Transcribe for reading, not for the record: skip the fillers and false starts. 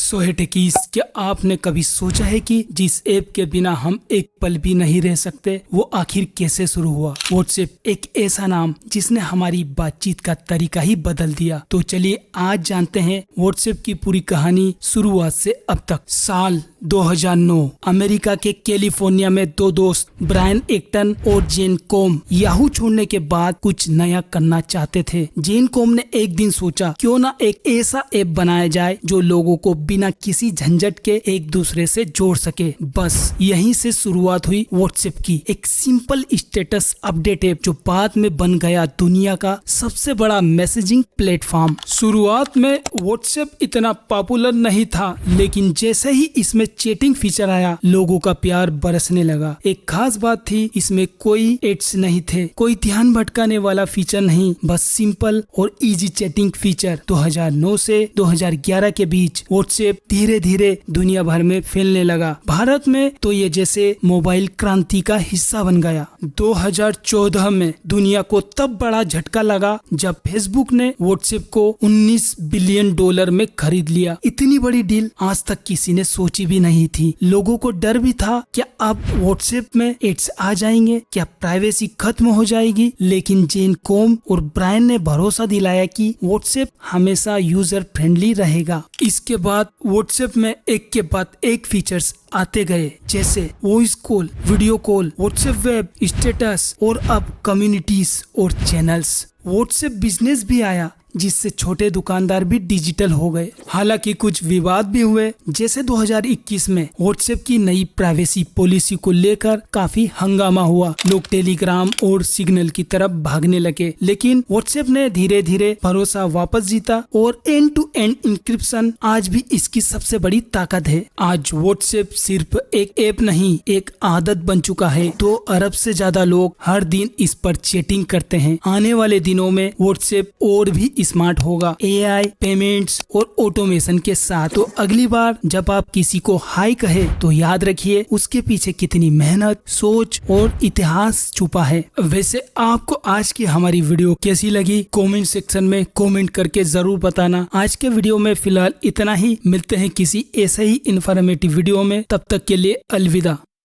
सो है टेकीज, क्या आपने कभी सोचा है कि जिस ऐप के बिना हम एक पल भी नहीं रह सकते वो आखिर कैसे शुरू हुआ। व्हाट्सएप एक ऐसा नाम जिसने हमारी बातचीत का तरीका ही बदल दिया। तो चलिए आज जानते हैं व्हाट्सएप की पूरी कहानी शुरुआत से अब तक। साल 2009 अमेरिका के कैलिफोर्निया में दो दोस्त ब्रायन एक्टन और जेन कॉम याहू छोड़ने के बाद कुछ नया करना चाहते थे। जेन कॉम ने एक दिन सोचा क्यों ना एक ऐसा ऐप बनाया जाए जो लोगों को बिना किसी झंझट के एक दूसरे से जोड़ सके। बस यहीं से शुरुआत हुई व्हाट्सएप की, एक सिंपल स्टेटस अपडेट ऐप जो बाद में बन गया दुनिया का सबसे बड़ा मैसेजिंग प्लेटफॉर्म। शुरुआत में व्हाट्सएप इतना पॉपुलर नहीं था, लेकिन जैसे ही इसमें चैटिंग फीचर आया लोगों का प्यार बरसने लगा। एक खास बात थी, इसमें कोई एड्स नहीं थे, कोई ध्यान भटकाने वाला फीचर नहीं, बस सिंपल और इजी चैटिंग फीचर। 2009 से 2011 के बीच व्हाट्सएप धीरे धीरे दुनिया भर में फैलने लगा। भारत में तो ये जैसे मोबाइल क्रांति का हिस्सा बन गया। 2014 में दुनिया को तब बड़ा झटका लगा जब फेसबुक ने व्हाट्सएप को $19 बिलियन में खरीद लिया। इतनी बड़ी डील आज तक किसी ने सोची भी नहीं थी। लोगों को डर भी था, क्या अब व्हाट्सएप में एड्स आ जाएंगे, क्या प्राइवेसी खत्म हो जाएगी। लेकिन जेन कॉम और ब्रायन ने भरोसा दिलाया कि व्हाट्सएप हमेशा यूजर फ्रेंडली रहेगा। इसके बाद व्हाट्सएप में एक के बाद एक फीचर्स आते गए, जैसे voice call, video call, WhatsApp web, status और अब कम्युनिटीज और चैनल्स। व्हाट्सएप बिजनेस भी आया जिससे छोटे दुकानदार भी डिजिटल हो गए। हालांकि कुछ विवाद भी हुए, जैसे 2021 में व्हाट्सएप की नई प्राइवेसी पॉलिसी को लेकर काफी हंगामा हुआ। लोग टेलीग्राम और सिग्नल की तरफ भागने लगे, लेकिन व्हाट्सएप ने धीरे धीरे भरोसा वापस जीता और एंड टू एंड इंक्रिप्शन आज भी इसकी सबसे बड़ी ताकत है। आज व्हाट्सएप सिर्फ एक ऐप नहीं, एक आदत बन चुका है। 2 अरब से ज्यादा लोग हर दिन इस पर चैटिंग करते हैं। आने वाले दिनों में व्हाट्सएप और भी स्मार्ट होगा, एआई, पेमेंट्स और ऑटोमेशन के साथ। तो अगली बार जब आप किसी को हाय कहे तो याद रखिए उसके पीछे कितनी मेहनत, सोच और इतिहास छुपा है। वैसे आपको आज की हमारी वीडियो कैसी लगी कमेंट सेक्शन में कमेंट करके जरूर बताना। आज के वीडियो में फिलहाल इतना ही, मिलते हैं किसी ऐसे ही इंफॉर्मेटिव वीडियो में, तब तक के लिए अलविदा।